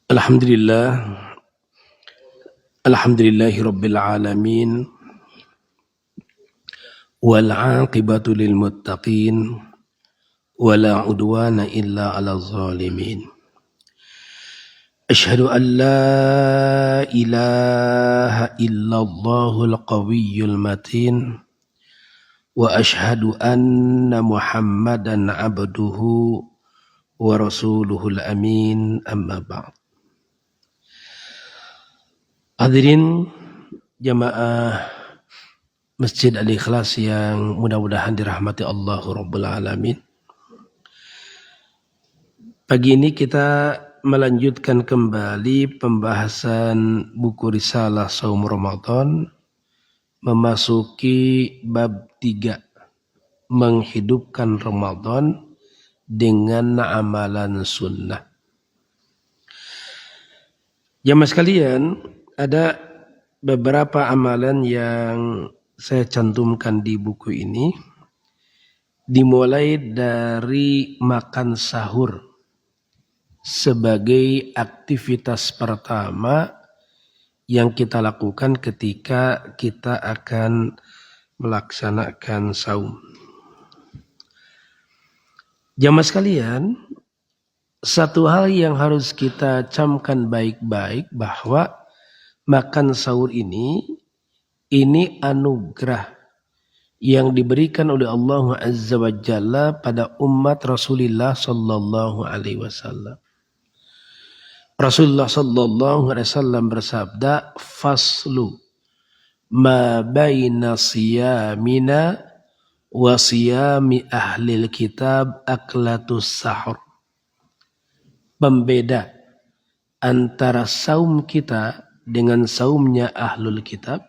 Alhamdulillah, alhamdulillahi rabbil alamin, wal aqibatu lil muttaqin, wala udwana illa ala zalimin. Ashhadu an la ilaha illallahul qawiyyul matin, wa ashhadu anna muhammadan abduhu wa rasuluhul amin, amma ba'd. Hadirin jamaah Masjid Al-Ikhlas yang mudah-mudahan dirahmati Allah Rabbul Alamin. Pagi ini kita melanjutkan kembali pembahasan buku Risalah Saum Ramadan, memasuki bab 3, menghidupkan Ramadan dengan amalan sunnah. Jamaah sekalian, ada beberapa amalan yang saya cantumkan di buku ini, dimulai dari makan sahur sebagai aktivitas pertama yang kita lakukan ketika kita akan melaksanakan saum. Jamaah sekalian, satu hal yang harus kita camkan baik-baik bahwa makan sahur ini anugerah yang diberikan oleh Allah Azza wa Jalla pada umat Rasulullah sallallahu alaihi wasallam. Rasulullah sallallahu alaihi wasallam bersabda, "Faslu ma baina siyamina wa siyami ahlil kitab aklatus sahur." Pembeda antara saum kita dengan saumnya ahlul kitab,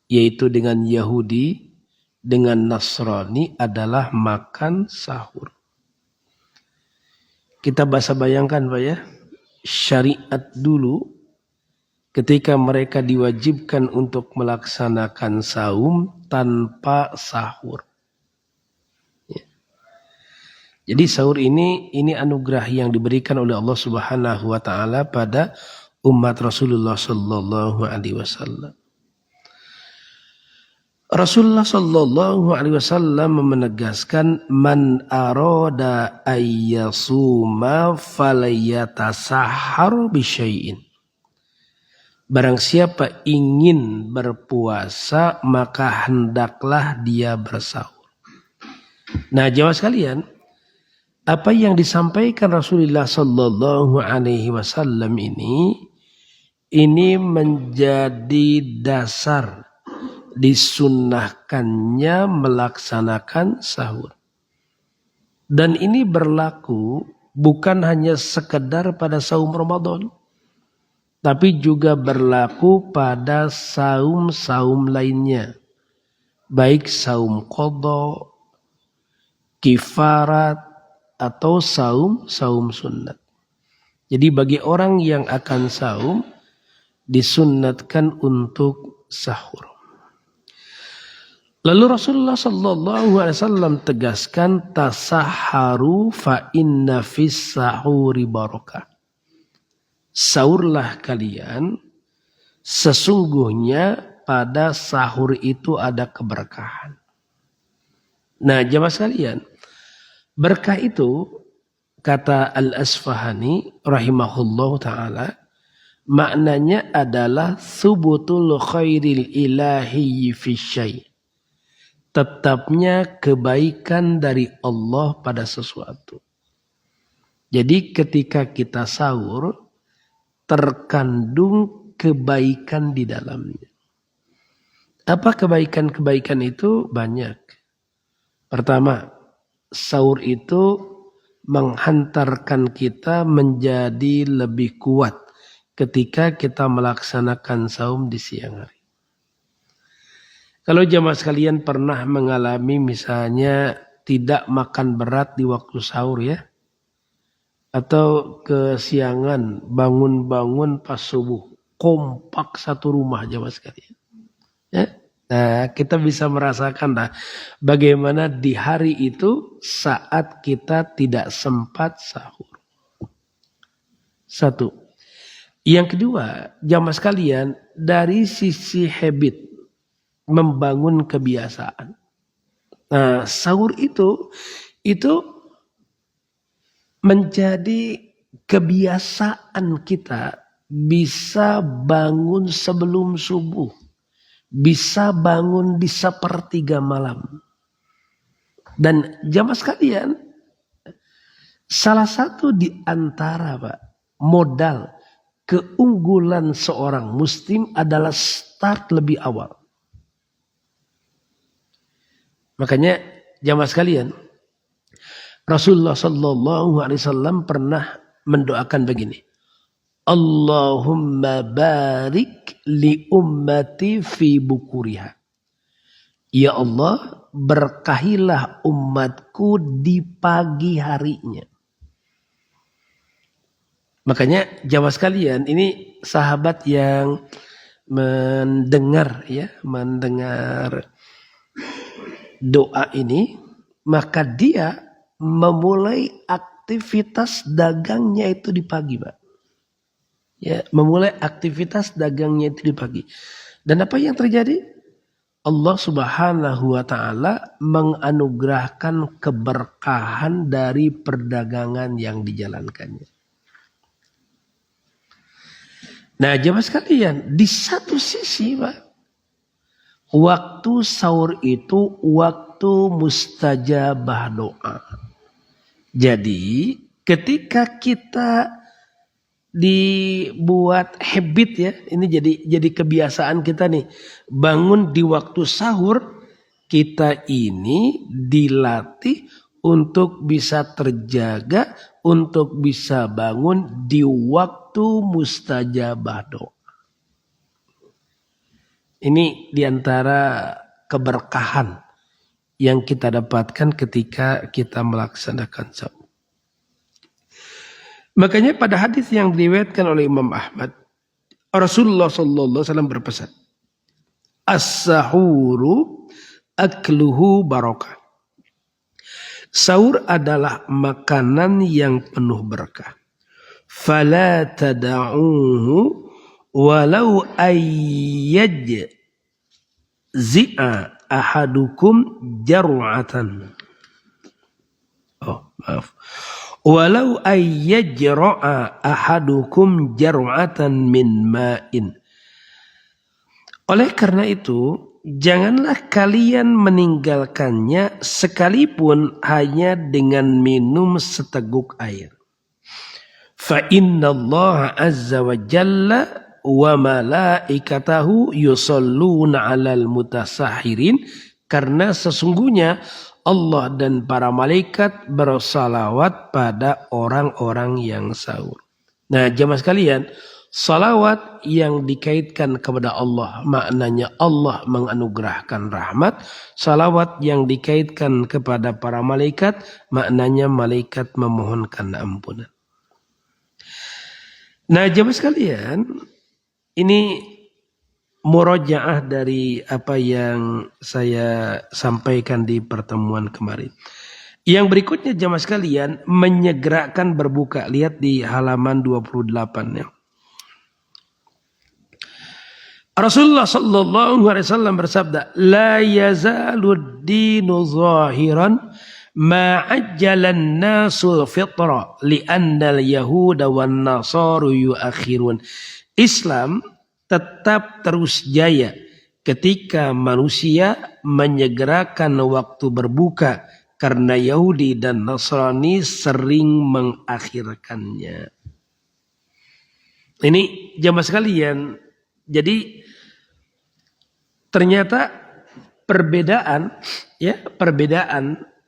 yaitu dengan Yahudi, dengan Nasrani, adalah makan sahur. Kita bisa bayangkan Pak ya, syariat dulu ketika mereka diwajibkan untuk melaksanakan saum tanpa sahur. Ya. Jadi sahur ini anugerah yang diberikan oleh Allah Subhanahu wa taala pada umat Rasulullah sallallahu alaihi wasallam. Rasulullah sallallahu alaihi wasallam menegaskan, man arada ayyasuma falyatasahhar bisyai'in. Barang siapa ingin berpuasa maka hendaklah dia bersahur. Nah, jemaah sekalian, apa yang disampaikan Rasulullah sallallahu alaihi wasallam ini menjadi dasar disunnahkannya melaksanakan sahur. Dan ini berlaku bukan hanya sekedar pada saum Ramadan, tapi juga berlaku pada saum-saum lainnya, baik saum qadha, kifarat, atau saum sunnat. Jadi bagi orang yang akan saum disunnatkan untuk sahur. Lalu Rasulullah sallallahu alaihi wasallam tegaskan, tasahharu fa inna fis sahuri barakah. Sahurlah kalian, sesungguhnya pada sahur itu ada keberkahan. Nah, jemaah sekalian, berkah itu kata Al-Asfahani rahimahullah ta'ala, maknanya adalah thubutul khairil ilahi fi syai'. Tetapnya kebaikan dari Allah pada sesuatu. Jadi ketika kita sahur, terkandung kebaikan di dalamnya. Apa kebaikan-kebaikan itu? Banyak. Pertama, sahur itu menghantarkan kita menjadi lebih kuat ketika kita melaksanakan saum di siang hari. Kalau jamaah sekalian pernah mengalami misalnya tidak makan berat di waktu sahur ya, atau kesiangan bangun-bangun pas subuh, kompak satu rumah jamaah sekalian. Ya? Nah, kita bisa merasakan bagaimana di hari itu saat kita tidak sempat sahur. Satu. Yang kedua, jamaah sekalian, dari sisi habit, membangun kebiasaan. Nah, sahur itu menjadi kebiasaan kita bisa bangun sebelum subuh, bisa bangun di sepertiga malam. Dan jamaah sekalian, salah satu di antara modal keunggulan seorang muslim adalah start lebih awal. Makanya jamaah sekalian, Rasulullah Sallallahu Alaihi Wasallam pernah mendoakan begini: Allahumma barik li ummati fi bukuriha. Ya Allah, berkahilah umatku di pagi harinya. Makanya jamaah sekalian, ini sahabat yang mendengar doa ini, maka dia memulai aktivitas dagangnya itu di pagi, Pak. Ya, memulai aktivitas dagangnya itu di pagi. Dan apa yang terjadi? Allah Subhanahu wa taala menganugerahkan keberkahan dari perdagangan yang dijalankannya. Nah, jemaah sekalian, di satu sisi, Pak, waktu sahur itu waktu mustajabah doa. Jadi, ketika kita dibuat habit ya, ini jadi kebiasaan kita nih, bangun di waktu sahur, kita ini dilatih untuk bisa terjaga, untuk bisa bangun di waktu mustajabah doa. Ini diantara keberkahan yang kita dapatkan ketika kita melaksanakan sahur. Makanya pada hadis yang diriwayatkan oleh Imam Ahmad, Rasulullah Sallallahu Alaihi Wasallam berpesan, as-sahuru akluhu barakah. Sahur adalah makanan yang penuh berkah. Fala tada'uhu walau ayyaj zi'a ahadukum jar'atan. Oh, maaf. Walau ayyajra'a ahadukum jar'atan min ma'in. Oleh karena itu, janganlah kalian meninggalkannya sekalipun hanya dengan minum seteguk air. Fa inna Allah azza wa jalla wa malaikatahu yusalluna 'alal mutasahirin, karena sesungguhnya Allah dan para malaikat bersalawat pada orang-orang yang sahur. Nah, jemaah sekalian, salawat yang dikaitkan kepada Allah maknanya Allah menganugerahkan rahmat. Salawat yang dikaitkan kepada para malaikat maknanya malaikat memohonkan ampunan. Nah, jemaah sekalian, ini murojaah dari apa yang saya sampaikan di pertemuan kemarin. Yang berikutnya jemaah sekalian, menyegerakan berbuka. Lihat di halaman 28 ya. Rasulullah Sallallahu Alaihi Wasallam bersabda, la yazalud dinu zahiran ma'ajjalan nasul fitra li'annal yahuda wan nasaru yuakhirun. Islam tetap terus jaya ketika manusia menyegerakan waktu berbuka, karena Yahudi dan Nasrani sering mengakhirkannya. Ini jamaah sekalian, jadi ternyata perbedaan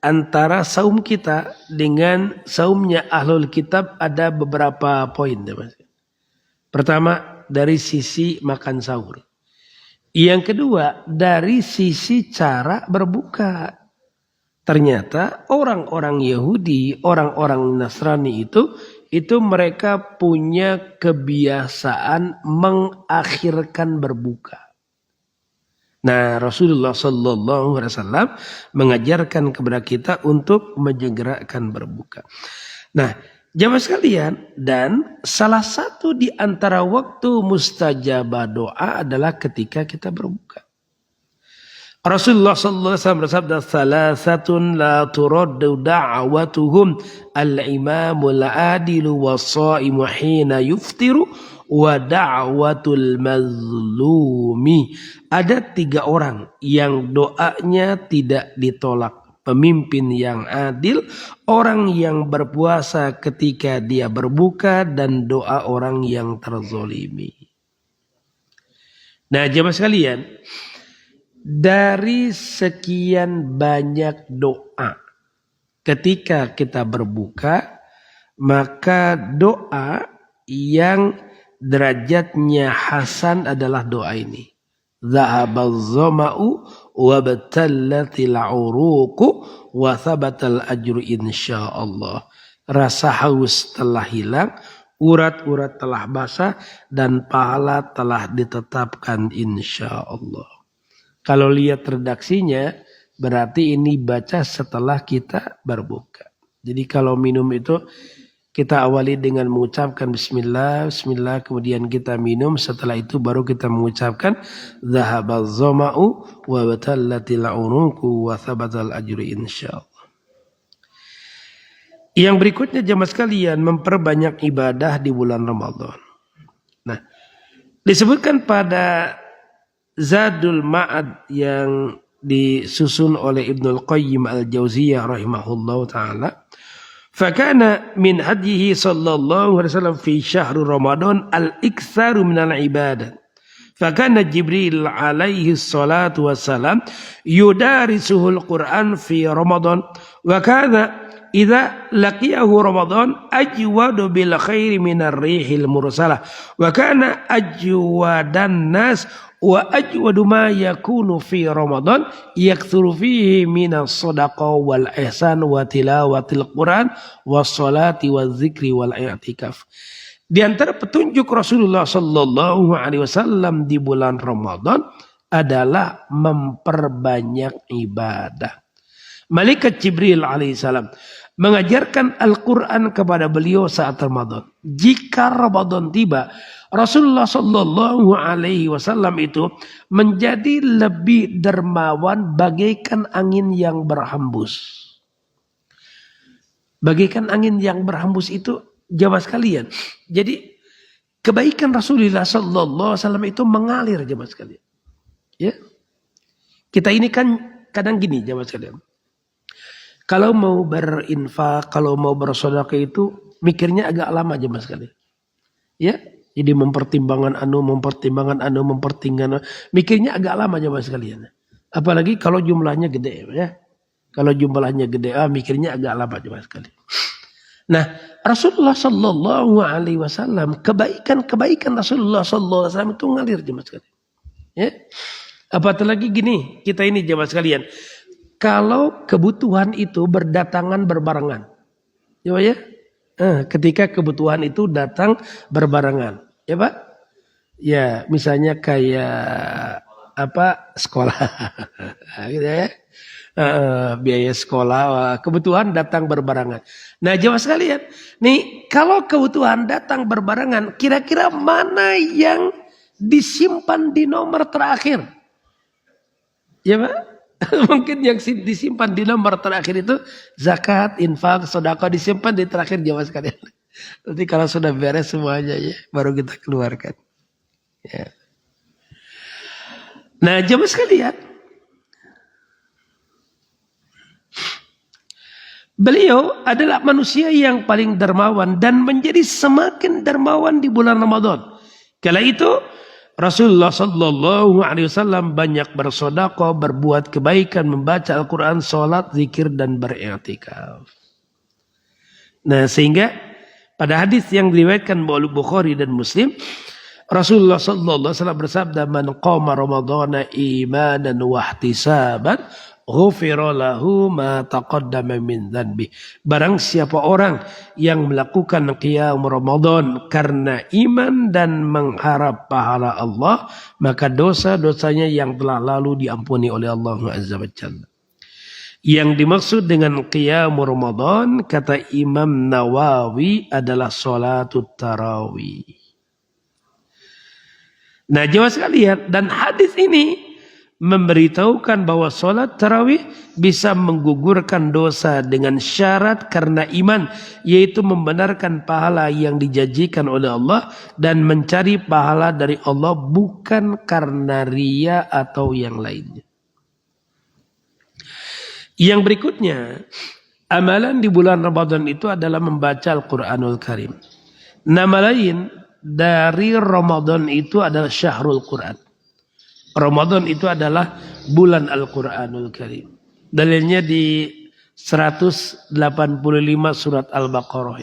antara saum kita dengan saumnya ahlul kitab ada beberapa poin. Pertama, dari sisi makan sahur. Yang kedua, dari sisi cara berbuka. Ternyata orang-orang Yahudi, orang-orang Nasrani itu mereka punya kebiasaan mengakhirkan berbuka. Nah, Rasulullah Sallallahu Alaihi Wasallam mengajarkan kepada kita untuk menyegerakan berbuka. Nah, Jamaah sekalian, dan salah satu di antara waktu mustajabah doa adalah ketika kita berbuka. Rasulullah sallallahu alaihi wasallam bersabda, "Salasatun la turaddu da'watuhum al-imamul adilu was-shaimu hina yuftiru wa da'watul mazlumi." Ada 3 orang yang doanya tidak ditolak. Pemimpin yang adil, orang yang berpuasa ketika dia berbuka, dan doa orang yang terzolimi. Nah, jemaah sekalian, dari sekian banyak doa ketika kita berbuka, maka doa yang derajatnya hasan adalah doa ini. Zahabaz zama'u wa batallatil uruqu wa thabatal ajru insyaallah. Rasa haus telah hilang, urat-urat telah basah, dan pahala telah ditetapkan insyaallah. Kalau lihat redaksinya, berarti ini baca setelah kita berbuka. Jadi kalau minum itu kita awali dengan mengucapkan bismillah, bismillah, kemudian kita minum. Setelah itu baru kita mengucapkan zahabaz zama'u wa batallatil uruqu wa thabatal ajru insyaallah. Yang berikutnya jemaah sekalian, memperbanyak ibadah di bulan Ramadan. Nah, disebutkan pada Zadul Ma'ad yang disusun oleh Ibnul Qayyim al-Jauziyah rahimahullahu ta'ala, fakana min hadihi sallallahu alaihi wasallam fi syahr Ramadan al-iktsaru minal ibadah. Fakana Jibril alaihi salatu wassalam yudarisuhul Quran fi Ramadan, wa kana idza laqiyahu Ramadan ajwadu bil khairi minar rihil mursalah, wa kana ajwadan nas wa ajwadu ma yakunu fi Ramadan yakthuru fihi minas sadaqah wal ihsan wa tilawatil Quran was salati waz zikri wal i'tikaf. Di antara petunjuk Rasulullah sallallahu alaihi wasallam di bulan Ramadan adalah memperbanyak ibadah. Malaikat Jibril alaihissalam mengajarkan Al-Quran kepada beliau saat Ramadan. Jika Ramadan tiba, Rasulullah sallallahu alaihi wasallam itu menjadi lebih dermawan bagaikan angin yang berhembus. Bagaikan angin yang berhembus itu, jamaah sekalian. Jadi kebaikan Rasulullah sallallahu alaihi wasallam itu mengalir, jamaah sekalian. Ya. Kita ini kan kadang gini, jamaah sekalian. Kalau mau berinfak, kalau mau bersedekah itu mikirnya agak lama, jemaah sekalian. Ya, jadi mempertimbangkan mikirnya agak lama, jemaah sekalian. Apalagi kalau jumlahnya gede, ya. Kalau jumlahnya gede, mikirnya agak lama, jemaah sekalian. Nah, Rasulullah sallallahu alaihi wasallam, kebaikan Rasulullah sallallahu alaihi wasallam itu ngalir, jemaah sekalian. Ya. Apalagi gini, kita ini jemaah sekalian. Kalau kebutuhan itu berdatangan berbarengan. Ya, ketika kebutuhan itu datang berbarengan. Ya, Pak? Ya, misalnya kayak sekolah. Gitu ya. Biaya sekolah, kebutuhan datang berbarengan. Nah, jemaah sekalian, nih kalau kebutuhan datang berbarengan, kira-kira mana yang disimpan di nomor terakhir? Ya, Pak? Mungkin yang disimpan di nomor terakhir itu zakat, infak, sedekah disimpan di terakhir, jemaah sekalian. Nanti kalau sudah beres semuanya ya, baru kita keluarkan. Ya. Nah, jemaah sekalian, beliau adalah manusia yang paling dermawan dan menjadi semakin dermawan di bulan Ramadan. Kala itu Rasulullah sallallahu alaihi wasallam banyak bersedekah, berbuat kebaikan, membaca Al-Quran, sholat, zikir, dan beriktikaf. Nah, sehingga pada hadis yang diriwayatkan oleh Bukhari dan Muslim, Rasulullah sallallahu alaihi wasallam bersabda, "Man qama Ramadhana imanan wa ihtisaban, ghufira lahu ma taqaddama min dzanbi." Barang siapa orang yang melakukan qiyam Ramadan karena iman dan mengharap pahala Allah, maka dosa-dosanya yang telah lalu diampuni oleh Allah Azza wa Jalla. Yang dimaksud dengan qiyam Ramadan, kata Imam Nawawi, adalah sholatut tarawih. Nah, jemaah sekalian, dan hadis ini memberitahukan bahwa sholat tarawih bisa menggugurkan dosa dengan syarat karena iman, yaitu membenarkan pahala yang dijanjikan oleh Allah dan mencari pahala dari Allah bukan karena ria atau yang lainnya. Yang berikutnya, amalan di bulan Ramadan itu adalah membaca Al-Quranul Karim. Nama lain dari Ramadan itu adalah Syahrul Quran. Ramadan itu adalah bulan Al-Quranul Karim. Dalilnya di 185 surat Al-Baqarah.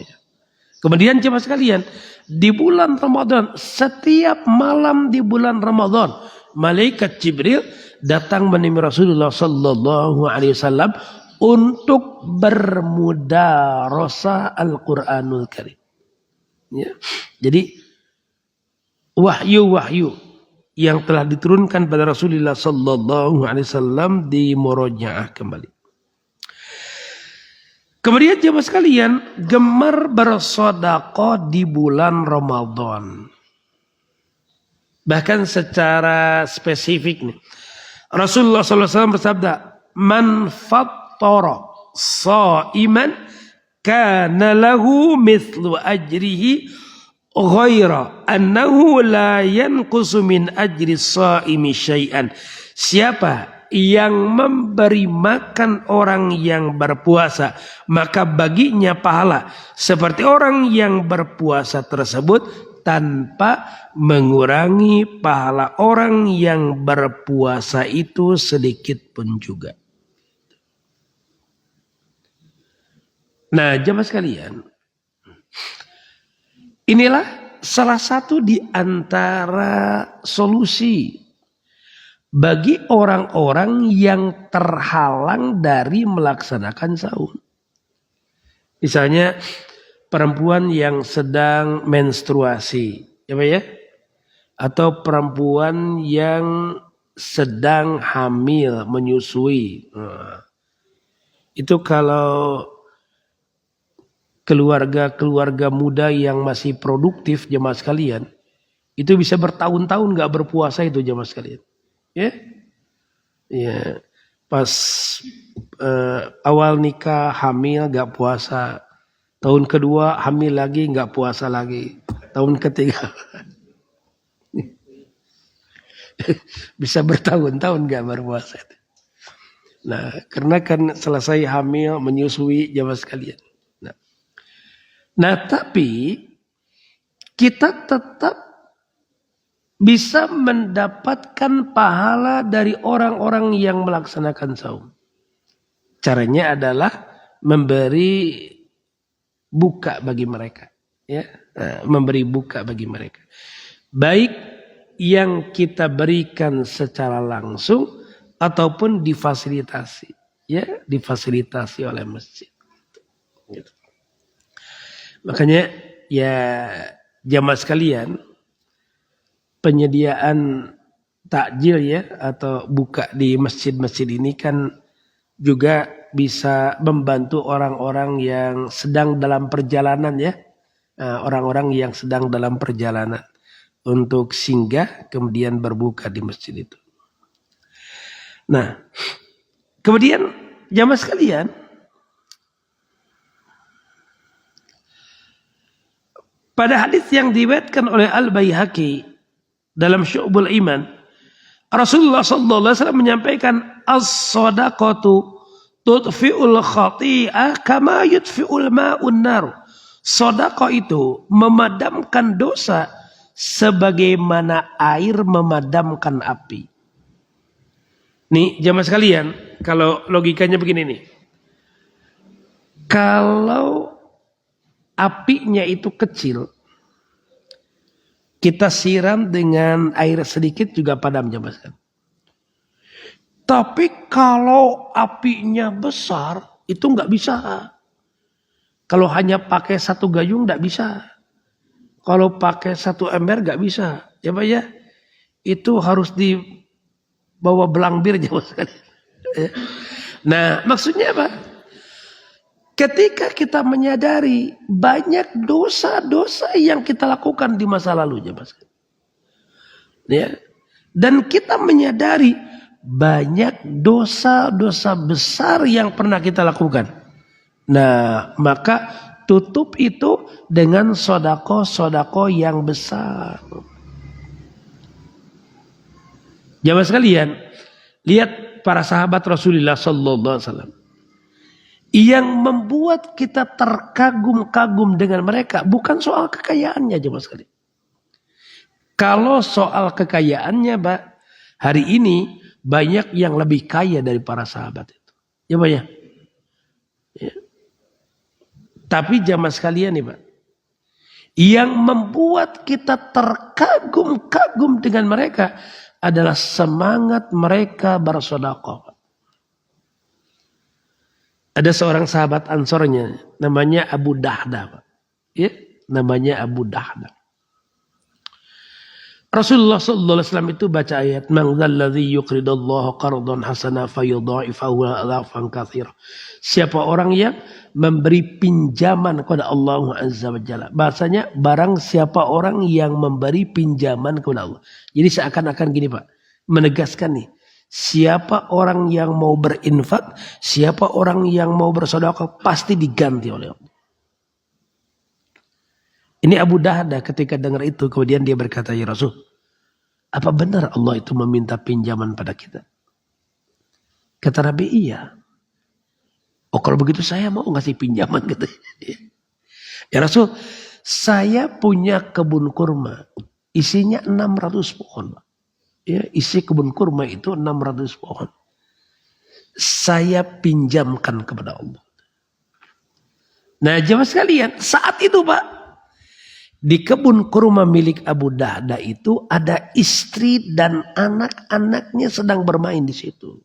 Kemudian jemaah sekalian, di bulan Ramadan, setiap malam di bulan Ramadan, malaikat Jibril datang menemui Rasulullah Sallallahu Alaihi Wasallam untuk bermudarasah Al-Quranul Karim. Ya. Jadi wahyu-wahyu yang telah diturunkan pada Rasulullah Sallallahu Alaihi Wasallam di murojaah kembali. Kemudian jemaah sekalian, gemar bersedekah di bulan Ramadan. Bahkan secara spesifik nih, Rasulullah Sallallahu Alaihi Wasallam bersabda, "Man fattara sha'iman kana lahu mithlu ajrihi ghaira annahu la yanqusu min ajri shaimi syai'an." Siapa yang memberi makan orang yang berpuasa, maka baginya pahala seperti orang yang berpuasa tersebut tanpa mengurangi pahala orang yang berpuasa itu sedikit pun juga. Nah, jemaah sekalian, inilah salah satu di antara solusi bagi orang-orang yang terhalang dari melaksanakan sahur. Misalnya perempuan yang sedang menstruasi, ya Pak ya? Atau perempuan yang sedang hamil, menyusui. Nah, itu kalau keluarga-keluarga muda yang masih produktif jemaah sekalian, itu bisa bertahun-tahun gak berpuasa itu jemaah sekalian. Ya, ya. Pas awal nikah hamil gak puasa, tahun kedua hamil lagi gak puasa lagi, tahun ketiga bisa bertahun-tahun gak berpuasa. Nah, karena kan selesai hamil menyusui jemaah sekalian. Nah, tapi kita tetap bisa mendapatkan pahala dari orang-orang yang melaksanakan saum. Caranya adalah memberi buka bagi mereka, ya, memberi buka bagi mereka. Baik yang kita berikan secara langsung ataupun difasilitasi, ya, difasilitasi oleh masjid. Gitu. Makanya ya jamaah sekalian, penyediaan takjil ya atau buka di masjid-masjid ini kan juga bisa membantu orang-orang yang sedang dalam perjalanan ya. Orang-orang yang sedang dalam perjalanan untuk singgah kemudian berbuka di masjid itu. Nah, kemudian jamaah sekalian, pada hadis yang diriwayatkan oleh Al-Baihaqi dalam Syu'bul Iman, Rasulullah sallallahu alaihi wasallam menyampaikan as-shadaqatu tudfi'ul khati'ah kama yudfi'ul ma'un nar. Sedekah itu memadamkan dosa sebagaimana air memadamkan api. Nih jamaah sekalian, kalau logikanya begini nih. Kalau apinya itu kecil, kita siram dengan air sedikit juga padam jemaah sekalian. Tapi kalau apinya besar itu nggak bisa. Kalau hanya pakai satu gayung nggak bisa. Kalau pakai satu ember nggak bisa, ya Pak ya. Itu harus dibawa belangbir jemaah sekalian. Nah, maksudnya apa? Ketika kita menyadari banyak dosa-dosa yang kita lakukan di masa lalunya, Mas. Ya. Dan kita menyadari banyak dosa-dosa besar yang pernah kita lakukan. Nah, maka tutup itu dengan sodako-sodako yang besar. Jamaah sekalian, lihat para sahabat Rasulullah Sallallahu Alaihi Wasallam. Yang membuat kita terkagum-kagum dengan mereka bukan soal kekayaannya, jemaah sekalian. Kalau soal kekayaannya, Pak, hari ini banyak yang lebih kaya dari para sahabat itu. Ya, Pak ya. Ya. Tapi jamaah sekalian nih, Pak, yang membuat kita terkagum-kagum dengan mereka adalah semangat mereka bersedekah. Ada seorang sahabat Ansornya namanya Abu Dahda, Pak. Ya, namanya Abu Dahda. Rasulullah sallallahu alaihi wasallam itu baca ayat man dzalladzi yuqridullaha qardan hasana fayudha'ifahu adhafan katsira. Siapa orang yang memberi pinjaman kepada Allah Azza wa Jalla. Bahasanya barang siapa orang yang memberi pinjaman kepada Allah. Jadi seakan-akan gini, Pak, menegaskan nih, siapa orang yang mau berinfak, siapa orang yang mau bersedekah pasti diganti oleh Allah. Ini Abu Dahda ketika dengar itu kemudian dia berkata, ya Rasul, apa benar Allah itu meminta pinjaman pada kita? Kata Nabi, iya. Oh kalau begitu saya mau ngasih pinjaman gitu. Ya Rasul, saya punya kebun kurma. Isinya 600 pohon. Ya, isi kebun kurma itu 600 pohon. Saya pinjamkan kepada Allah. Nah jemaah sekalian, saat itu Pak, di kebun kurma milik Abu Dahda itu ada istri dan anak-anaknya sedang bermain di situ.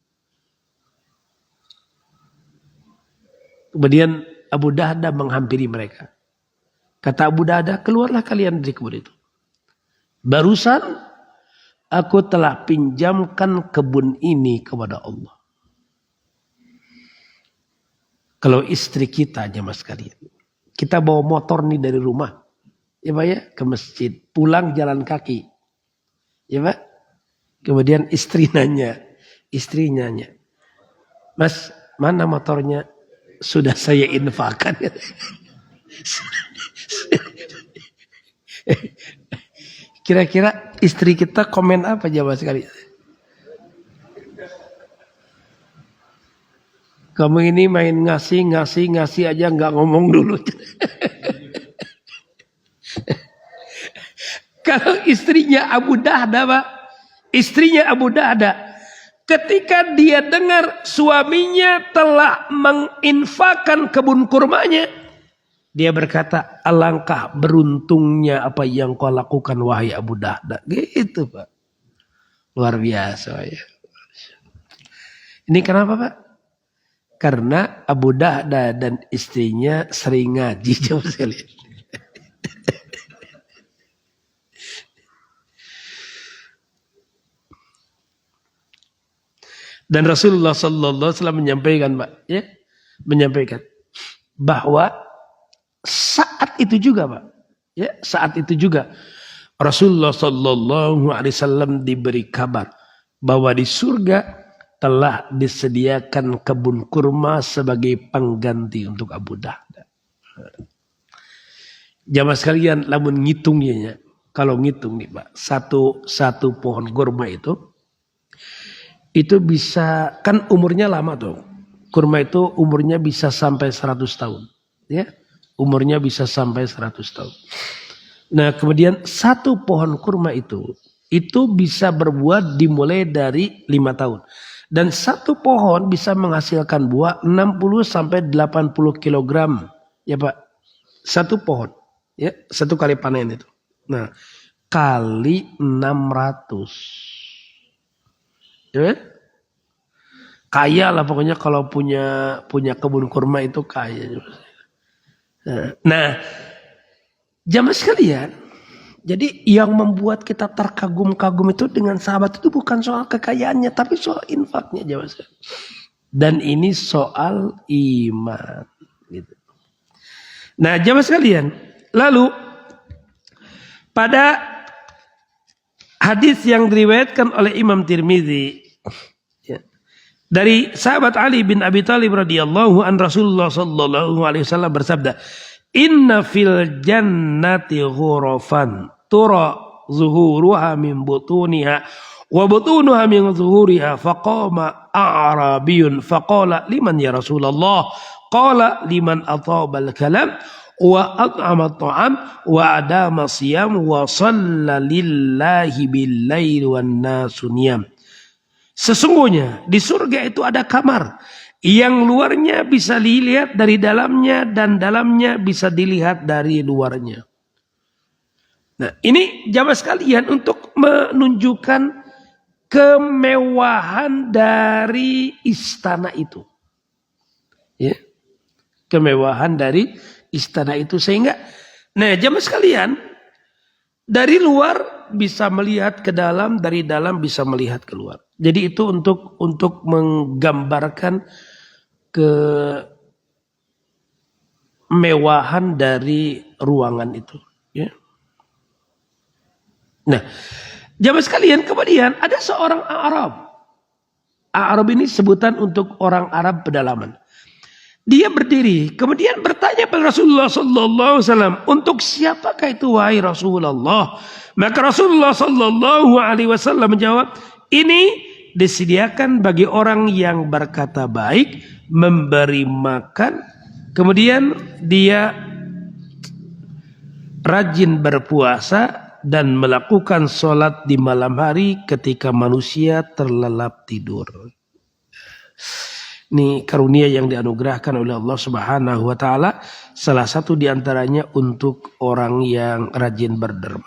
Kemudian Abu Dahda menghampiri mereka. Kata Abu Dahda, keluarlah kalian dari kebun itu. Barusan aku telah pinjamkan kebun ini kepada Allah. Kalau istri kita aja mas kalian, kita bawa motor nih dari rumah. Ya Pak ya, ke masjid. Pulang jalan kaki. Ya Pak. Kemudian istrinya nanya. Mas, mana motornya? Sudah saya infakkan. Kira-kira istri kita komen apa jawab sekali? Kamu ini main ngasih aja nggak ngomong dulu. Kalau istrinya Abu Dahda, Pak, istrinya Abu Dahda, ketika dia dengar suaminya telah menginfakkan kebun kurmanya, dia berkata, alangkah beruntungnya apa yang kau lakukan wahai Abu Dahda. Gitu Pak. Luar biasa ya. Ini kenapa Pak? Karena Abu Dahda dan istrinya sering ngaji. Coba saya lihat. Dan Rasulullah Sallallahu Alaihi Wasallam menyampaikan, Pak, ya, menyampaikan bahwa saat itu juga, Pak, ya, saat itu juga Rasulullah Sallallahu Alaihi Wasallam diberi kabar bahwa di surga telah disediakan kebun kurma sebagai pengganti untuk Abu Dahda. Jamaah sekalian, lamun ngitungnya, kalau ngitung nih, Pak, satu pohon kurma itu bisa, kan umurnya lama tuh. Kurma itu umurnya bisa sampai 100 tahun. Ya, umurnya bisa sampai 100 tahun. Nah kemudian satu pohon kurma itu bisa berbuah dimulai dari 5 tahun. Dan satu pohon bisa menghasilkan buah 60 sampai 80 kilogram. Ya Pak, satu pohon. Ya, satu kali panen itu. Nah, kali 600. Ya, kaya lah pokoknya kalau punya kebun kurma itu kaya. Nah, jamaah sekalian, jadi yang membuat kita terkagum-kagum itu dengan sahabat itu bukan soal kekayaannya, tapi soal infaknya jamaah sekalian. Dan ini soal iman. Gitu. Nah, jamaah sekalian, lalu pada hadis yang diriwayatkan oleh Imam Tirmidzi dari sahabat Ali bin Abi Thalib radhiyallahu an, Rasulullah sallallahu alaihi wasallam bersabda, "Inna fil jannati ghurafan tura zuhuruha min butuniha wa butunuha min zuhuriha, faqama a'rabiyun faqala liman ya Rasulullah, qala liman atabal kalam wa at'ama at'am wa adama siyam wa shalla lillahi bil laili wan nasu niyam." Sesungguhnya di surga itu ada kamar yang luarnya bisa dilihat dari dalamnya dan dalamnya bisa dilihat dari luarnya. Nah, ini jamaah sekalian untuk menunjukkan kemewahan dari istana itu. Ya. Kemewahan dari istana itu, sehingga jamaah sekalian, dari luar bisa melihat ke dalam, dari dalam bisa melihat keluar. Jadi itu untuk menggambarkan kemewahan dari ruangan itu. Ya. Nah, jamaah sekalian, kemudian ada seorang Arab. Arab ini sebutan untuk orang Arab pedalaman. Dia berdiri, kemudian bertanya kepada Rasulullah sallallahu alaihi wasallam, "Untuk siapakah itu wahai Rasulullah?" Maka Rasulullah sallallahu alaihi wasallam menjawab, "Ini disediakan bagi orang yang berkata baik, memberi makan, kemudian dia rajin berpuasa dan melakukan sholat di malam hari ketika manusia terlelap tidur." Ini karunia yang dianugerahkan oleh Allah Subhanahu wa taala, salah satu di antaranya untuk orang yang rajin berderma.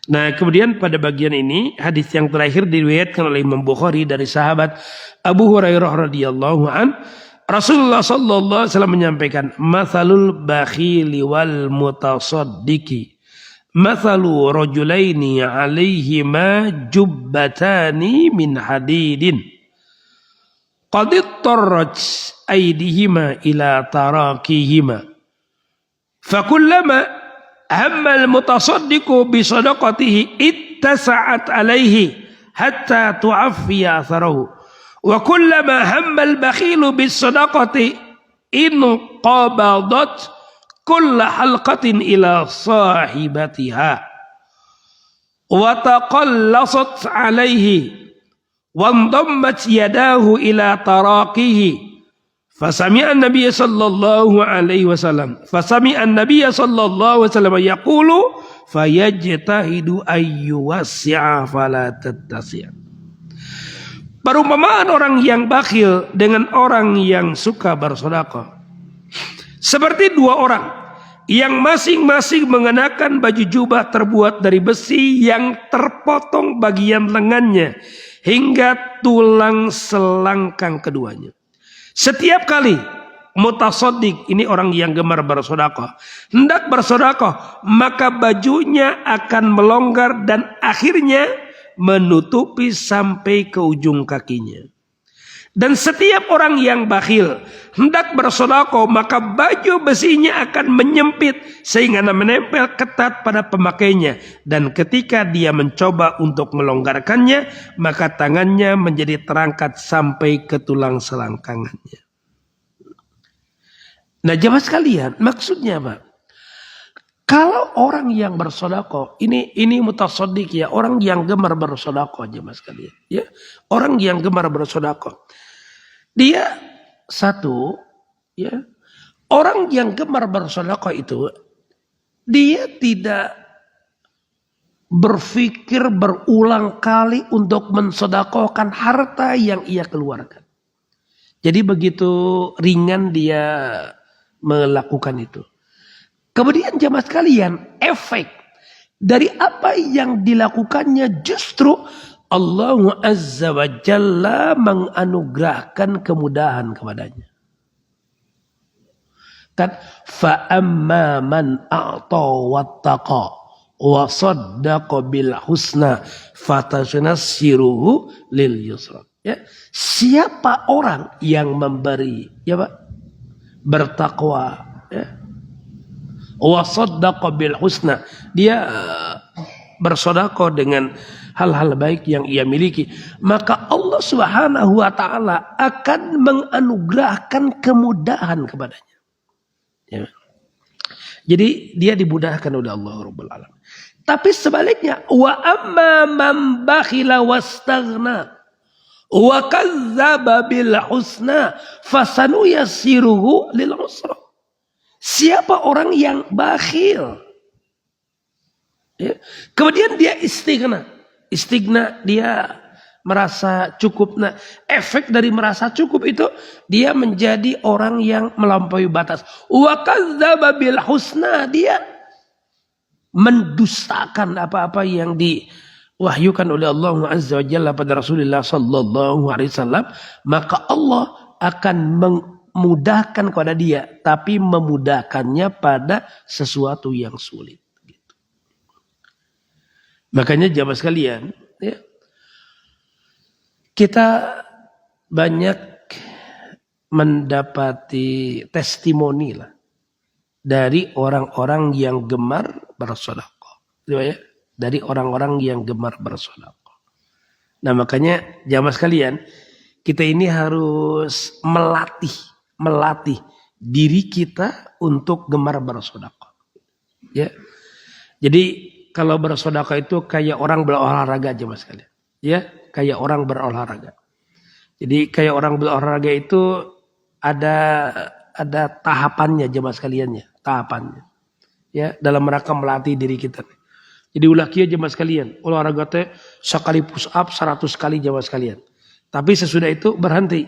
Nah, kemudian pada bagian ini hadis yang terakhir diriwayatkan oleh Imam Bukhari dari sahabat Abu Hurairah radhiyallahu an, Rasulullah sallallahu alaihi wasallam menyampaikan, "Matsalul bakhili wal mutasaddiqi matsalu rajulaini 'alaihima jubbatani min hadidin qad ittarrat aydihima ila tarakihima fakullama hamma al-mutasaddiqu bi sadaqatihi ittasa'at alayhi hatta tu'affiya atharahu wa kullama hamma al-bakhilu bis sadaqati in qabadat kulla halqatin ila sahibatiha wa taqallasat alayhi وانضمت يداه إلى تراقيه فسمع النبي صلى الله عليه وسلم يقول فيجتهد أن يوسع فلا تتسع. Perumpamaan orang yang bakhil dengan orang yang suka bersedekah seperti dua orang yang masing-masing mengenakan baju jubah terbuat dari besi yang terpotong bagian lengannya hingga tulang selangkang keduanya. Setiap kali mutasaddiq, ini orang yang gemar bersedekah, hendak bersedekah, maka bajunya akan melonggar dan akhirnya menutupi sampai ke ujung kakinya. Dan setiap orang yang bakhil hendak bersedekah, maka baju besinya akan menyempit sehingga menempel ketat pada pemakainya. Dan ketika dia mencoba untuk melonggarkannya, maka tangannya menjadi terangkat sampai ke tulang selangkangannya. Nah, jemaah sekalian, maksudnya apa? Kalau orang yang bersedekah, ini mutasaddiq ya, orang yang gemar bersedekah, jemaah sekalian, ya. Orang yang gemar bersedekah. Dia satu, ya, orang yang gemar bersedekah itu dia tidak berpikir berulang kali untuk mensedekahkan harta yang ia keluarkan. Jadi begitu ringan dia melakukan itu. Kemudian jemaah sekalian, efek dari apa yang dilakukannya justru Allah Azza wa Jalla menganugerahkan kemudahan kepadanya. Kan fa amma man a'ta wattaqa wa saddaqa bil husna fatashnassiruhu lil yusra. Ya, siapa orang yang memberi, ya Pak, bertakwa, ya, wa saddaqa bil husna, dia bersedekah dengan hal-hal baik yang ia miliki, maka Allah Subhanahu wa taala akan menganugerahkan kemudahan kepadanya. Ya. Jadi dia dimudahkan oleh Allah Rabbul Alamin. Tapi sebaliknya, wa amma man bakhila wastaghna wa kadzdzaba bil husna fasanuyassiruhu lil usra. Siapa orang yang bakhil, ya, kemudian dia istighna, dia merasa cukup. Nah, efek dari merasa cukup itu dia menjadi orang yang melampaui batas. Wa kadzdzaba bil husna, dia mendustakan apa-apa yang diwahyukan oleh Allah Azza wa Jalla pada Rasulullah sallallahu alaihi wasallam, maka Allah akan memudahkan kepada dia, tapi memudahkannya pada sesuatu yang sulit. Gitu. Makanya jamaah sekalian, ya, kita banyak mendapati testimoni lah dari orang-orang yang gemar bersedekah. Ya, dari orang-orang yang gemar bersedekah. Nah, makanya jamaah sekalian, kita ini harus melatih diri kita untuk gemar bersedekah. Ya. Jadi kalau bersedekah itu kayak orang berolahraga jamaah sekalian. Ya, kayak orang berolahraga. Jadi kayak orang berolahraga itu ada tahapannya jemaah sekalian, ya, tahapannya. Ya, dalam rangka melatih diri kita. Jadi ulah kieu jemaah sekalian, olahraga teh sekali push up 100 kali jemaah sekalian. Tapi sesudah itu berhenti.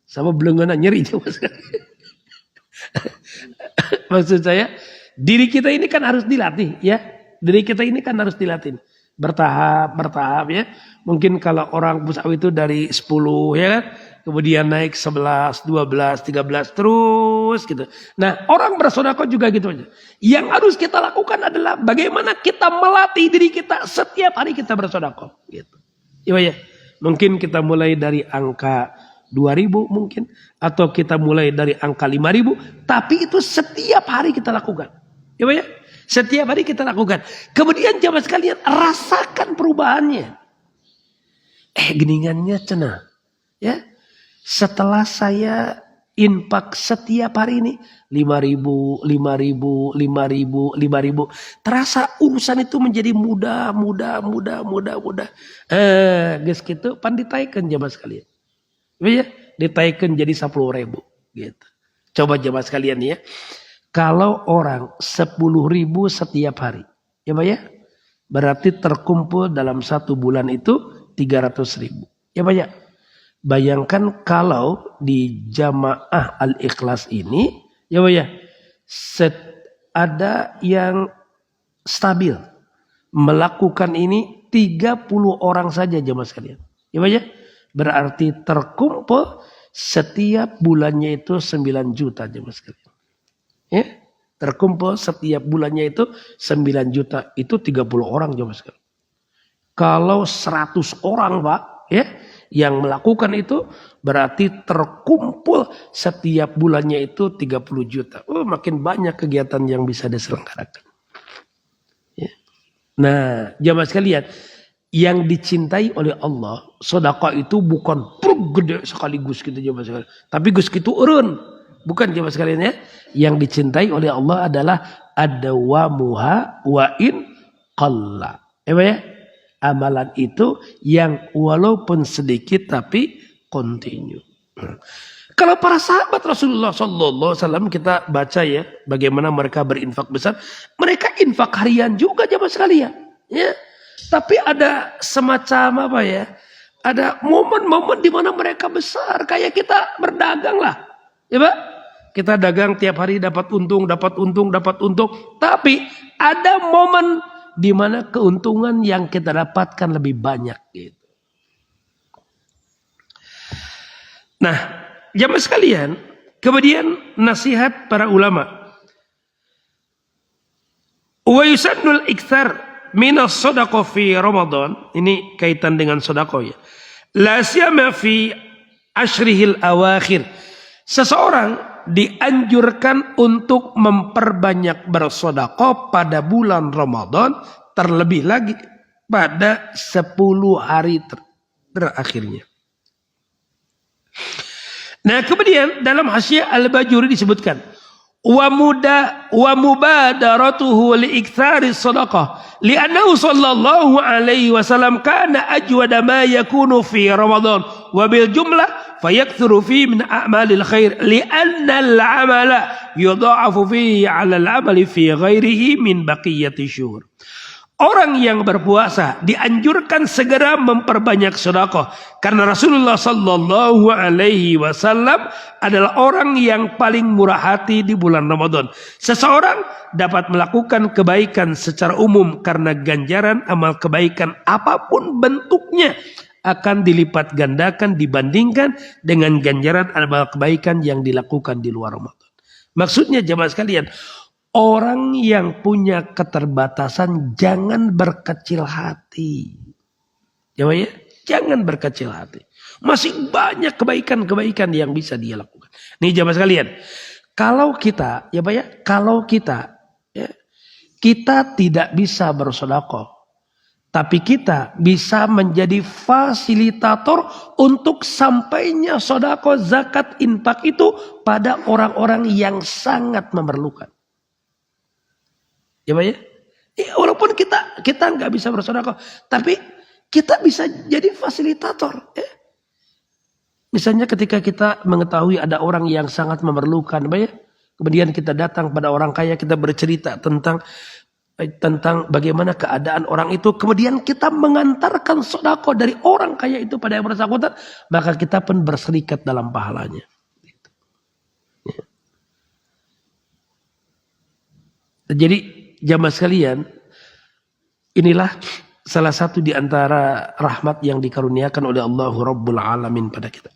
Sama belenggana nyeri jemaah sekalian. Maksud saya, diri kita ini kan harus dilatih, ya. Diri kita ini kan harus dilatih. Bertahap ya. Mungkin kalau orang push up itu dari 10, ya kan, kemudian naik 11, 12, 13 terus gitu. Nah, orang bersedekah juga gitu aja. Yang harus kita lakukan adalah bagaimana kita melatih diri kita setiap hari kita bersedekah gitu. Iya ya. Mungkin kita mulai dari angka 2.000 mungkin, atau kita mulai dari angka 5.000, tapi itu setiap hari kita lakukan. Iya ya. Setiap hari kita lakukan. Kemudian jamaah sekalian, rasakan perubahannya. Geningannya cenah. Ya. Setelah saya infak setiap hari ini 5.000, 5.000, 5.000, 5.000, terasa urusan itu menjadi mudah. Geus kitu pan ditaikeun jamaah sekalian. Ya, ditaikeun jadi 10.000 gitu. Coba jamaah sekalian ya. Kalau orang 10.000 setiap hari, ya Pak ya, berarti terkumpul dalam 1 bulan itu 300.000. Ya Pak ya. Bayangkan kalau di jamaah Al-Ikhlas ini, ya Pak ya, ada yang stabil melakukan ini 30 orang saja jamaah sekalian. Ya Pak ya. Berarti terkumpul setiap bulannya itu 9 juta jamaah sekalian. Ya, terkumpul setiap bulannya itu 9 juta. Itu 30 orang jamaah sekalian. Kalau 100 orang Pak, ya, yang melakukan itu berarti terkumpul setiap bulannya itu 30 juta. Oh, makin banyak kegiatan yang bisa diselenggarakan. Ya. Nah, jamaah sekalian, yang dicintai oleh Allah, sedekah itu bukan gede sekaligus gitu jamaah sekalian. Tapi gus kitu eureun. Bukan jemaah sekalian ya. Yang dicintai oleh Allah adalah adawamuha wa in qalla. Ya? Amalan itu yang walaupun sedikit tapi continue. Kalau para sahabat Rasulullah sallallahu alaihi wasallam kita baca ya bagaimana mereka berinfak besar. Mereka infak harian juga jemaah sekalian. Ya. Tapi ada semacam apa ya? Ada momen-momen di mana mereka besar kayak kita berdagang lah. Ya Pak? Kita dagang tiap hari dapat untung. Tapi ada momen di mana keuntungan yang kita dapatkan lebih banyak gitu. Nah, jamaah sekalian, kemudian nasihat para ulama. Wa yusannul iktsar minas shadaqah fi Ramadan. Ini kaitan dengan sedekah ya. La siyama fi ashrihil awakhir. Seseorang dianjurkan untuk memperbanyak bersedekah pada bulan Ramadan, terlebih lagi pada 10 hari terakhirnya. Nah, kemudian dalam Hasyiah Al-Bajuri disebutkan wa mubadaratuhu li iktsari shadaqah li'annahu sallallahu alaihi wasallam kana ajwada ma yakunu fi Ramadan wa bil jumlah fayakthuru fi min a'malil khair li'anna al-'amala yudha'afu fihi 'ala al-'amali fi ghairihi min baqiyati syuhur. Orang yang berpuasa dianjurkan segera memperbanyak sedekah karena Rasulullah sallallahu alaihi wasallam adalah orang yang paling murah hati di bulan Ramadan. Seseorang dapat melakukan kebaikan secara umum karena ganjaran amal kebaikan apapun bentuknya akan dilipat gandakan dibandingkan dengan ganjaran amal kebaikan yang dilakukan di luar Ramadan. Maksudnya jemaah sekalian, orang yang punya keterbatasan jangan berkecil hati. Ya, jangan berkecil hati. Masih banyak kebaikan-kebaikan yang bisa dia lakukan. Nih jamaah sekalian, kalau kita, kita tidak bisa bersedekah, tapi kita bisa menjadi fasilitator untuk sampainya sedekah, zakat, infak itu pada orang-orang yang sangat memerlukan. Ya, walaupun kita nggak bisa bersedekah, tapi kita bisa jadi fasilitator. Ya. Misalnya ketika kita mengetahui ada orang yang sangat memerlukan, kemudian kita datang pada orang kaya, kita bercerita tentang bagaimana keadaan orang itu, kemudian kita mengantarkan sedekah dari orang kaya itu pada yang bersangkutan, maka kita pun berserikat dalam pahalanya. Ya. Jadi jamaah sekalian, inilah salah satu di antara rahmat yang dikaruniakan oleh Allah Rabbul Alamin pada kita.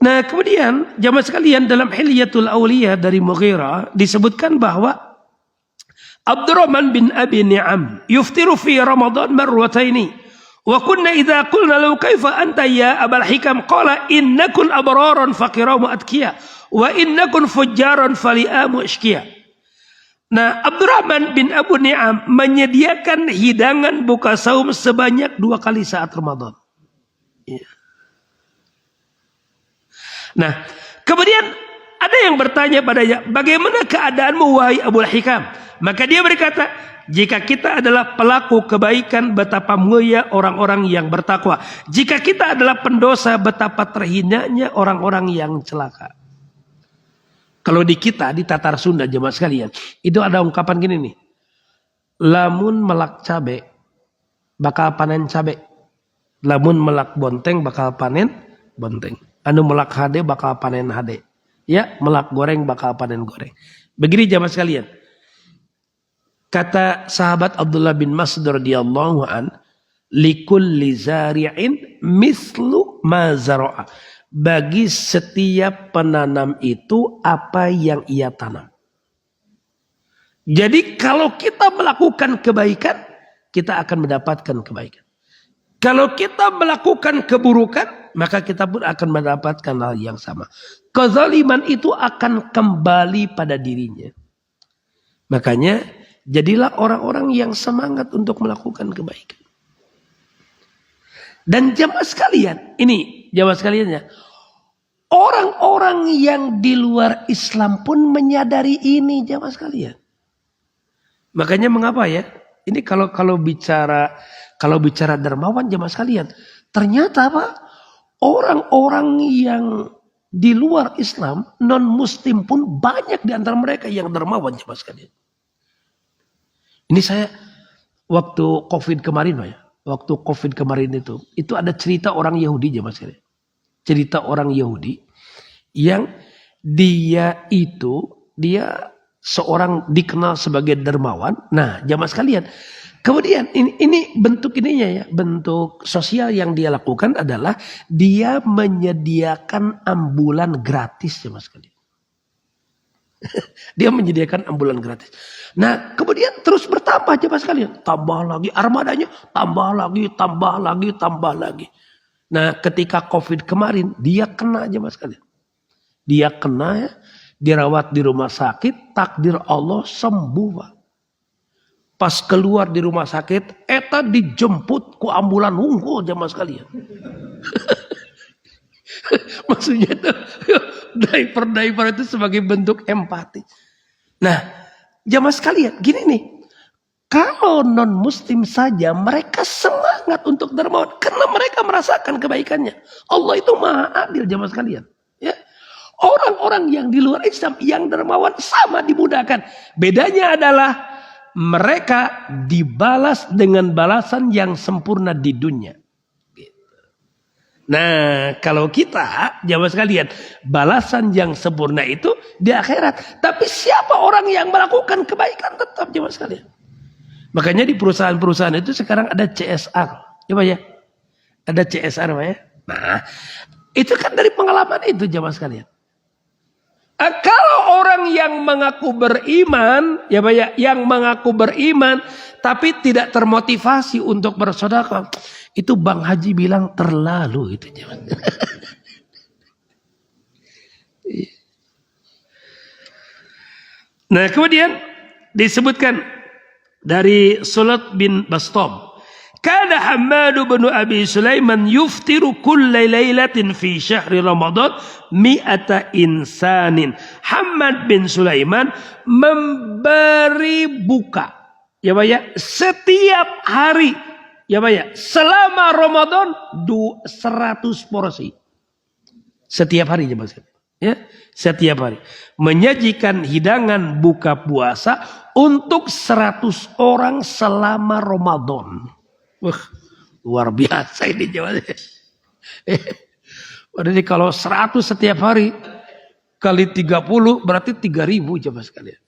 Nah, kemudian jamaah sekalian, dalam Hilyatul Auliya dari Mughirah disebutkan bahwa Abdurrahman bin Abi Ni'am yuftiru fi Ramadan marwataini wa kunna idza qulna law kaifa anta ya Abul Hikam qala innakun abraran faqiramu atqiya wa innakun fujjaran faliamu ashqiya. Nah, Abdurrahman bin Abu Ni'am menyediakan hidangan buka saum sebanyak 2 kali saat Ramadan. Ya. Nah, kemudian ada yang bertanya padanya, bagaimana keadaanmu wahai Abul Hikam? Maka dia berkata, jika kita adalah pelaku kebaikan, betapa mulia orang-orang yang bertakwa. Jika kita adalah pendosa, betapa terhinanya orang-orang yang celaka. Kalau di kita, di Tatar Sunda jemaah sekalian, itu ada ungkapan gini nih. Lamun melak cabe, bakal panen cabe. Lamun melak bonteng, bakal panen bonteng. Anu melak hade, bakal panen hade. Ya, melak goreng, bakal panen goreng. Begini jemaah sekalian. Kata sahabat Abdullah bin Mas'ud radhiyallahu an, likulli zari'in mislu ma zara'a. Bagi setiap penanam itu apa yang ia tanam. Jadi kalau kita melakukan kebaikan, kita akan mendapatkan kebaikan. Kalau kita melakukan keburukan, maka kita pun akan mendapatkan hal yang sama. Kezaliman itu akan kembali pada dirinya. Makanya jadilah orang-orang yang semangat untuk melakukan kebaikan. Dan jamaah sekalian, ini jamaah sekalian ya, orang-orang yang di luar Islam pun menyadari ini jamaah sekalian. Makanya mengapa ya? Ini kalau bicara dermawan jamaah sekalian, ternyata apa? Orang-orang yang di luar Islam, non Muslim pun banyak di antara mereka yang dermawan jamaah sekalian. Ini saya waktu COVID kemarin ya. Waktu COVID kemarin itu ada cerita orang Yahudi jemaah sekalian. Cerita orang Yahudi yang dia seorang dikenal sebagai dermawan. Nah, jemaah sekalian, kemudian ini bentuk ininya ya, bentuk sosial yang dia lakukan adalah dia menyediakan ambulan gratis jemaah sekalian. Dia menyediakan ambulan gratis. Nah, kemudian terus bertambah jemaah sekalian. Tambah lagi armadanya, tambah lagi, tambah lagi, tambah lagi. Nah, ketika COVID kemarin, dia kena jemaah sekalian. Dia kena ya, dirawat di rumah sakit, takdir Allah sembuh, Pak. Pas keluar di rumah sakit, eta dijemput ku ambulan unggul jemaah sekalian. Maksudnya itu diaper itu sebagai bentuk empati. Nah, jamaah sekalian, gini nih. Kalau non muslim saja mereka semangat untuk dermawan karena mereka merasakan kebaikannya. Allah itu maha adil jamaah sekalian. Ya. Orang-orang yang di luar Islam yang dermawan sama dimudahkan. Bedanya adalah mereka dibalas dengan balasan yang sempurna di dunia. Nah, kalau kita, jamaah sekalian, balasan yang sempurna itu di akhirat. Tapi siapa orang yang melakukan kebaikan tetap, jamaah sekalian. Makanya di perusahaan-perusahaan itu sekarang ada CSR. Ya Pak ya? Ada CSR Pak ya? Nah, itu kan dari pengalaman itu, jamaah sekalian. Kalau orang yang mengaku beriman, ya Pak ya, yang mengaku beriman tapi tidak termotivasi untuk bersedekah, itu Bang Haji bilang terlalu itu jemaah. Nah, kemudian disebutkan dari Sulat bin Bastam, kana Hammad bin Abi Sulaiman yuftiru kulla lailatin fi syahri Ramadan mi'ata insanin. Hammad bin Sulaiman memberi buka, ya Pak ya, setiap hari, ya Pak ya, selama Ramadan 100 porsi. Setiap hari jemaah sekalian. Ya, setiap hari menyajikan hidangan buka puasa untuk 100 orang selama Ramadan. Wah, luar biasa ini jemaah. Jadi kalau 100 setiap hari kali 30 berarti 3.000 jemaah sekalian.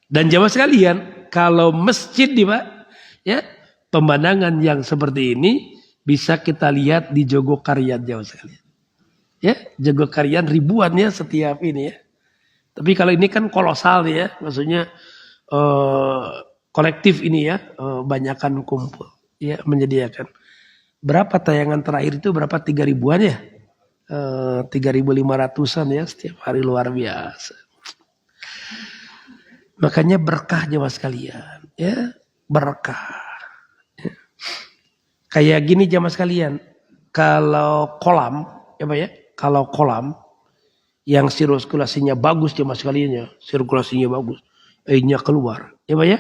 Dan jemaah sekalian, kalau masjid nih Pak, ya, pemandangan yang seperti ini bisa kita lihat di Jogokarian jemaah sekalian. Ya, Jogokarian ribuan ya setiap ini ya. Tapi kalau ini kan kolosal ya, maksudnya kolektif ini ya, banyakan kumpul ya menyediakan. Berapa tayangan terakhir itu berapa 3.000-an ya? 3.500-an ya setiap hari, luar biasa. Makanya berkah jemaah sekalian, ya, berkah. Ya. Kayak gini jemaah sekalian, kalau kolam, ya Pak ya, kalau kolam yang sirkulasinya bagus jemaah sekalian ya, sirkulasinya bagus, airnya keluar, ya Pak ya,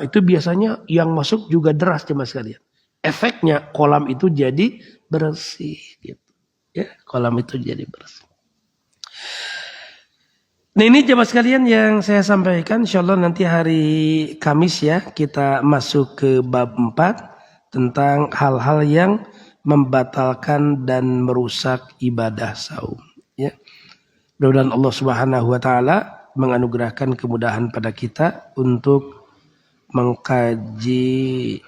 itu biasanya yang masuk juga deras jemaah sekalian. Efeknya kolam itu jadi bersih, gitu. Ya, kolam itu jadi bersih. Nah ini jemaah sekalian yang saya sampaikan, insyaallah nanti hari Kamis ya kita masuk ke bab 4 tentang hal-hal yang membatalkan dan merusak ibadah saum. Ya, mudah-mudahan Allah Subhanahu Wa Taala menganugerahkan kemudahan pada kita untuk mengkaji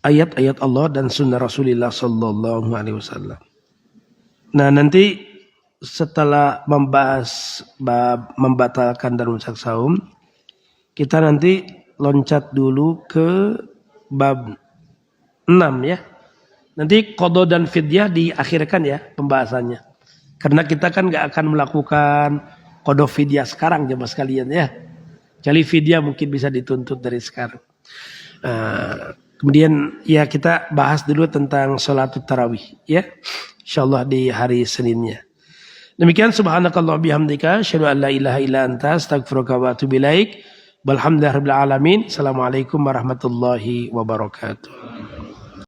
ayat-ayat Allah dan sunnah Rasulullah Sallallahu Alaihi Wasallam. Nah nanti setelah membahas bab membatalkan dan merusak saum, kita nanti loncat dulu ke bab 6 ya. Nanti qada dan fidyah diakhirkan ya pembahasannya. Karena kita kan gak akan melakukan qada fidyah sekarang jemaah sekalian ya. Jadi fidyah mungkin bisa dituntut dari sekarang. Kemudian ya kita bahas dulu tentang sholatul tarawih ya. Insyaallah di hari Seninnya. Demikian subhanakallah bihamdika asyhadu an la ilaha illa anta astaghfiruka wa atubu ilaik. Walhamdulillahirabbil alamin. Assalamualaikum warahmatullahi wabarakatuh.